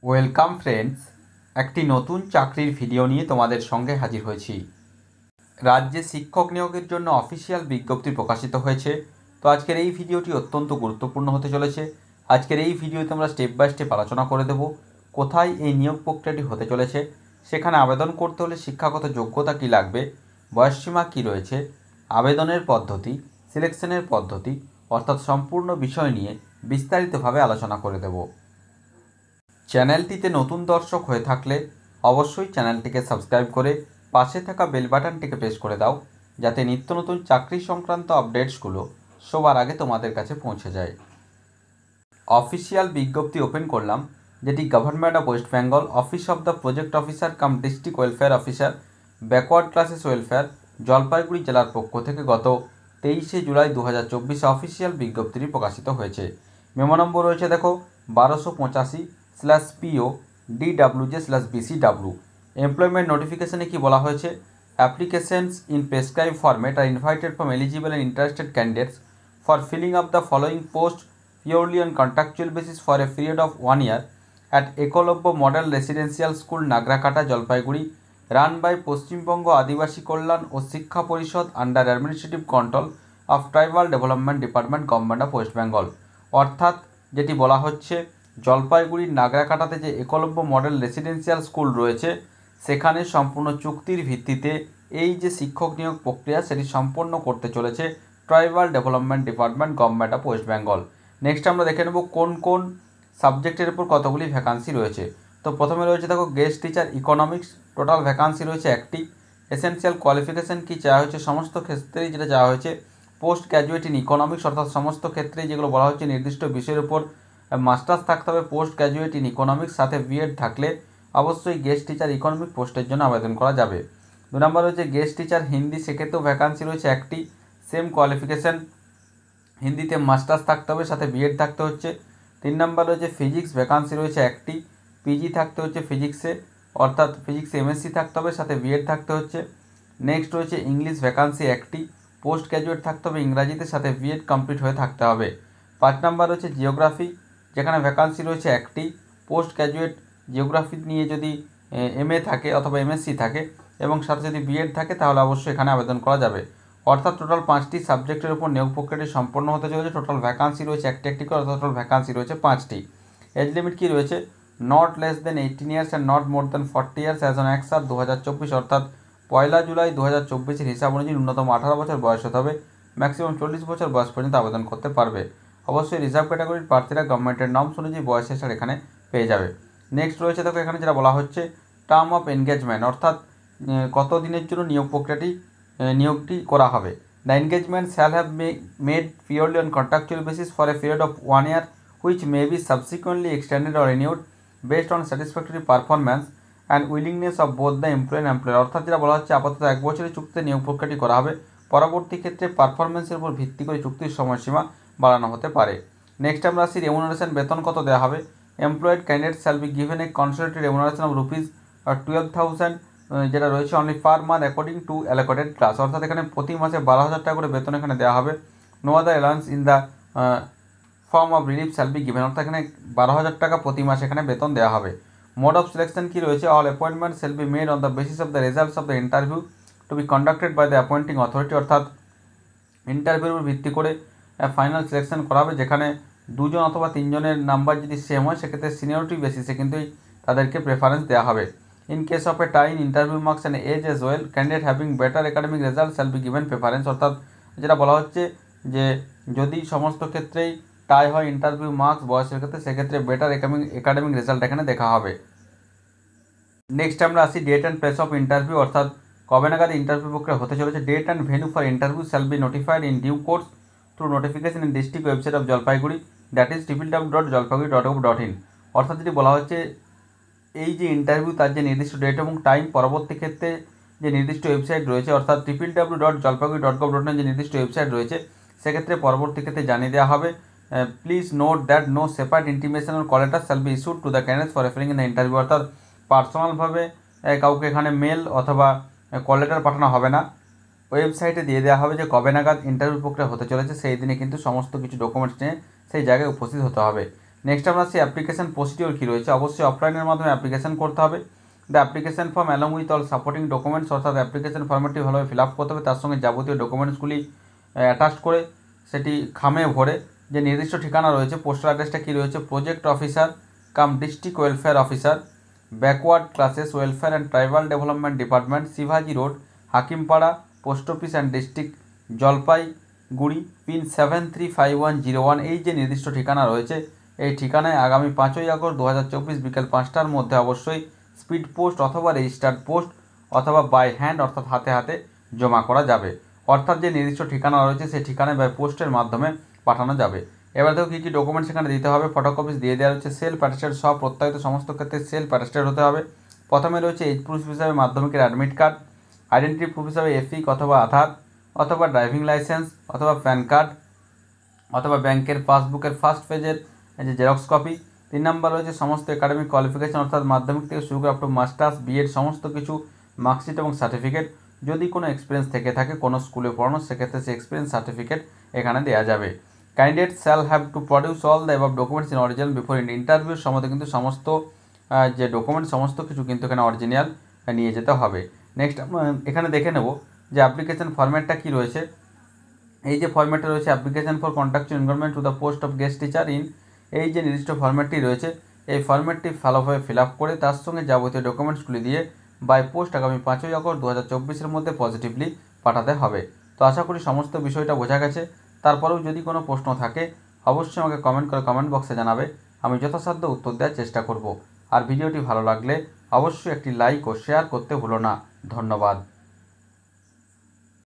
Welcome friends, একটি নতুন চাকরির ভিডিও নিয়ে তোমাদের সঙ্গে হাজির হয়েছি। রাজ্যে শিক্ষক নিয়োগের জন্য অফিসিয়াল বিজ্ঞপ্তি প্রকাশিত হয়েছে। তো আজকের এই ভিডিওটি অত্যন্ত গুরুত্বপূর্ণ হতে চলেছে। আজকের এই ভিডিওতে আমরা স্টেপ বাই স্টেপ আলোচনা করে দেব কোথায় এই নিয়োগ প্রক্রিয়াটি হতে চলেছে, সেখানে আবেদন করতে হলে শিক্ষাগত যোগ্যতা কী লাগবে, বয়সসীমা কী রয়েছে, আবেদনের পদ্ধতি, সিলেকশনের পদ্ধতি অর্থাৎ সম্পূর্ণ বিষয় নিয়ে বিস্তারিতভাবে আলোচনা করে দেব। চ্যানেলটিতে নতুন দর্শক হয়ে থাকলে অবশ্যই চ্যানেলটিকে সাবস্ক্রাইব করে পাশে থাকা বেল বাটনটিকে প্রেস করে দাও, যাতে নিত্য নতুন চাকরি সংক্রান্ত আপডেটসগুলো সবার আগে তোমাদের কাছে পৌঁছে যায়। অফিসিয়াল বিজ্ঞপ্তি ওপেন করলাম, যেটি government of West Bengal, office of the project officer cum district welfare officer, backward classes welfare, Jalpaiguri জেলার পক্ষ থেকে গত 23শে জুলাই 2024 অফিসিয়াল বিজ্ঞপ্তিটি প্রকাশিত হয়েছে। মেমো নম্বর রয়েছে দেখো 1285/PO DWJ/BCW। এমপ্লয়মেন্ট নোটিফিকেশনে কি বলা হয়েছে? Applications in prescribe format are invited from eligible and interested candidates for filling up the following post purely on contractual basis for a period of 1 year at Ekolobbo Model Residential School, Nagrakaটা, Jalpaiguri, run by Paschimbanga Adibasi Kalyan O Shiksha Parishad under administrative control of tribal development department, government of West Bengal. অর্থাৎ যেটি বলা হচ্ছে, জলপাইগুড়ির নাগরাকাটাতে যে Eklavya model residential school রয়েছে, সেখানে সম্পূর্ণ চুক্তির ভিত্তিতে এই যে শিক্ষক নিয়োগ প্রক্রিয়া সেটি সম্পন্ন করতে চলেছে tribal development department, government of West Bengal. Next আমরা দেখে নেব কোন কোন সাবজেক্টের উপর কতগুলি ভ্যাকান্সি রয়েছে। তো প্রথমে রয়েছে দেখো guest teacher economics, total vacancy রয়েছে একটি। এসেনশিয়াল কোয়ালিফিকেশান কী চাওয়া হয়েছে? সমস্ত ক্ষেত্রেই যেটা চাওয়া হয়েছে পোস্ট গ্র্যাজুয়েট ইন ইকোনমিক্স, অর্থাৎ সমস্ত ক্ষেত্রেই যেগুলো বলা হচ্ছে নির্দিষ্ট বিষয়ের উপর মাস্টার্স থাকতে হবে, পোস্ট গ্র্যাজুয়েট ইন ইকোনমিক্স, সাথে বিএড থাকলে অবশ্যই গেস্ট টিচার ইকোনমিক পোস্টের জন্য আবেদন করা যাবে। 2 নম্বর রয়েছে গেস্ট টিচার হিন্দি, সেক্ষেত্রেও ভ্যাকান্সি রয়েছে একটি, সেম কোয়ালিফিকেশান, হিন্দিতে মাস্টার্স থাকতে হবে, সাথে বিএড থাকতে হচ্ছে। 3 নম্বর রয়েছে ফিজিক্স, ভ্যাকান্সি রয়েছে একটি, পিজি থাকতে হচ্ছে ফিজিক্সে, অর্থাৎ ফিজিক্সে এমএসসি থাকতে হবে, সাথে বিএড থাকতে হচ্ছে। নেক্সট রয়েছে ইংলিশ, ভ্যাকান্সি একটি, পোস্ট গ্র্যাজুয়েট থাকতে হবে ইংরাজিতে, সাথে বিএড কমপ্লিট হয়ে থাকতে হবে। 5 নম্বর রয়েছে জিওগ্রাফি, যেখানে ভ্যাকান্সি রয়েছে একটি, পোস্ট গ্র্যাজুয়েট জিওগ্রাফি নিয়ে যদি এমএ থাকে অথবা এমএসসি থাকে এবং সাথে যদি বিএড থাকে তাহলে অবশ্যই এখানে আবেদন করা যাবে। অর্থাৎ টোটাল 5টি সাবজেক্টের উপর নিয়োগ প্রক্রিয়াটি সম্পন্ন হতে চলেছে। টোটাল ভ্যাকান্সি রয়েছে একটি একটি করে, টোটাল ভ্যাকান্সি রয়েছে 5টি। এজ লিমিট কী রয়েছে? Not less than 18 years and not more than 40 years as on 1/7/2024, অর্থাৎ 1 জুলাই 2024 হিসাব অনুযায়ী ন্যূনতম 18 বছর বয়স হতে হবে, ম্যাক্সিমাম 40 বছর বয়স পর্যন্ত আবেদন করতে পারবে। অবশ্যই রিজার্ভ ক্যাটাগরির প্রার্থীরা গভর্নমেন্টের নর্মস অনুযায়ী বয়সের ছাড় এখানে পেয়ে যাবে। নেক্সট রয়েছে দেখো এখানে যেটা বলা হচ্ছে টার্ম অফ এনগেজমেন্ট, অর্থাৎ কত দিনের জন্য নিয়োগটি করা হবে। The engagement shall have made purely on contractual basis for a period of 1 year, which may be subsequently extended or renewed based on satisfactory performance and willingness of both the employer and employer। অর্থাৎ যেটা বলা হচ্ছে আপাতত 1 বছরের চুক্তিতে নিয়োগ প্রক্রিয়াটি করা হবে, পরবর্তী ক্ষেত্রে পারফরমেন্সের উপর ভিত্তি করে চুক্তির সময়সীমা বাড়ানো হতে পারে। নেক্সট আমরা আসি রেমুনারেশন, বেতন কত দেওয়া হবে। Employed candidate shall be given a consolidated remuneration of ₹12,000 যেটা রয়েছে only per month according to allocated class, অর্থাৎ এখানে প্রতি মাসে 12,000 টাকা করে বেতন এখানে দেওয়া হবে। No other allowance in the form of relief shall be given, অর্থাৎ এখানে 12,000 টাকা প্রতি মাসে এখানে বেতন দেওয়া হবে। মোড অফ সিলেকশন কী রয়েছে? All appointment shall be made on the basis of the results of the interview to be conducted by the appointing authority, অর্থাৎ ইন্টারভিউর উপর ভিত্তি করে ফাইনাল সিলেকশন করা হবে, যেখানে 2 জন অথবা 3 জনের নাম্বার যদি সেম হয় সেক্ষেত্রে সিনিয়রিটি বেসিসে কিন্তু তাদেরকে প্রেফারেন্স দেওয়া হবে। In case of a tie in interview marks and age as well, candidate having better academic results shall be given preference, অর্থাৎ যেটা বলা হচ্ছে যে যদি সমস্ত ক্ষেত্রেই টাই হয় ইন্টারভিউ মার্কস বয়সের ক্ষেত্রে, সেক্ষেত্রে বেটার একাডেমিক রেজাল্ট এখানে দেখা হবে। নেক্সট আমরা আসি date and place of interview, অর্থাৎ কবে নাগাদ ইন্টারভিউ প্রক্রিয়া হতে চলেছে। Date and venue for interview shall be notified in due course through notification in district website of Jalpaiguri, that is www.jalpaiguri.gov.in। অর্থাৎ যেটি বলা হচ্ছে এই যে ইন্টারভিউ তার যে নির্দিষ্ট ডেট এবং টাইম পরবর্তী ক্ষেত্রে যে নির্দিষ্ট ওয়েবসাইট রয়েছে, অর্থাৎ www.jalpaiguri.gov.in যে নির্দিষ্ট ওয়েবসাইট রয়েছে, সেক্ষেত্রে পরবর্তী ক্ষেত্রে জানিয়ে দেওয়া হবে। Please note that no separate intimation or call letter shall be issued to the candidates for appearing in the interview, অর্থাৎ পার্সোনালভাবে কাউকে এখানে মেল অথবা কল লেটার পাঠানো হবে না, ওয়েবসাইটে দিয়ে দেওয়া হবে যে কবে নাগাদ ইন্টারভিউ প্রক্রিয়া হতে চলেছে, সেই দিনে কিন্তু সমস্ত কিছু ডকুমেন্টস নিয়ে সেই জায়গায় উপস্থিত হতে হবে। নেক্সট আমরা সেই অ্যাপ্লিকেশন প্রসিডিওর কী রয়েছে, অবশ্যই অফলাইনের মাধ্যমে অ্যাপ্লিকেশন করতে হবে। The application form along with all supporting documents, অর্থাৎ অ্যাপ্লিকেশন ফর্মেটটি ভালোভাবে ফিল আপ করতে হবে, তার সঙ্গে যাবতীয় ডকুমেন্টসগুলি অ্যাটাচ করে সেটি খামে ভরে যে নির্দিষ্ট ঠিকানা রয়েছে, পোস্টাল অ্যাড্রেসটা কী রয়েছে, project officer cum district welfare officer, backward classes welfare and tribal development department, শিবাজি road, Hakimpara, post office and district, Jalpaiguri, pin 735101, এই যে নির্দিষ্ট ঠিকানা রয়েছে এই ঠিকানায় আগামী 5ই আগস্ট 2024 বিকেল 5টার মধ্যে অবশ্যই স্পিড পোস্ট অথবা রেজিস্টার্ড পোস্ট অথবা বাই হ্যান্ড অর্থাৎ হাতে হাতে জমা করা যাবে। অর্থাৎ যে নির্দিষ্ট ঠিকানা রয়েছে সেই ঠিকানায় বাই পোস্টের মাধ্যমে পাঠানো যাবে। এবার দেখো কী কী ডকুমেন্টস এখানে দিতে হবে। ফটোকপিস দিয়ে দেওয়া রয়েছে, সেলফ অ্যাটেস্টেড, সব প্রত্যায়িত সমস্ত ক্ষেত্রে সেলফ অ্যাটেস্টেড হতে হবে। প্রথমে রয়েছে এজ প্রুফ হিসাবে মাধ্যমিকের অ্যাডমিট কার্ড, আইডেন্টিটি প্রুফ হিসাবে এফিক অথবা আধার অথবা ড্রাইভিং লাইসেন্স অথবা প্যান কার্ড অথবা ব্যাংকের পাসবুকের ফার্স্ট পেজের যে জেরক্স কপি। 3 নম্বর রয়েছে সমস্ত একাডেমিক কোয়ালিফিকেশন, অর্থাৎ মাধ্যমিক থেকে শুরু করে আপ টু মাস্টার্স, বিএড সমস্ত কিছু মার্কশিট এবং সার্টিফিকেট। যদি কোনো এক্সপিরিয়েন্স থেকে থাকে কোনো স্কুলে পড়ানো সেক্ষেত্রে সেই এক্সপিরিয়েন্স সার্টিফিকেট এখানে দেওয়া যাবে। Candidate shall have to produce all the above documents in original before ইন্টারভিউর সময় কিন্তু সমস্ত যে ডকুমেন্ট সমস্ত কিছু কিন্তু এখানে অরিজিনাল নিয়ে যেতে হবে। নেক্সট এখানে দেখে নেব যে অ্যাপ্লিকেশন ফরম্যাটটা কী রয়েছে। এই যে ফরম্যাটটা রয়েছে application for contractual enrolment to the post of guest teacher in, এই যে নির্দিষ্ট ফরম্যাটটি রয়েছে এই ফরম্যাটটি ভালোভাবে ফিল আপ করে তার সঙ্গে যাবতীয় ডকুমেন্টসগুলি দিয়ে বাই পোস্ট আগামী 5ই আগস্ট 2024-এর মধ্যে পজিটিভলি পাঠাতে হবে। তো আশা করি সমস্ত বিষয়টা বোঝা গেছে। তারপরেও যদি কোনো প্রশ্ন থাকে অবশ্যই আমাকে কমেন্ট করে কমেন্ট বক্সে জানাবে, আমি যথাসাধ্য উত্তর দেওয়ার চেষ্টা করব। আর ভিডিওটি ভালো লাগলে অবশ্যই একটি লাইক ও শেয়ার করতে ভুলো না। ধন্যবাদ।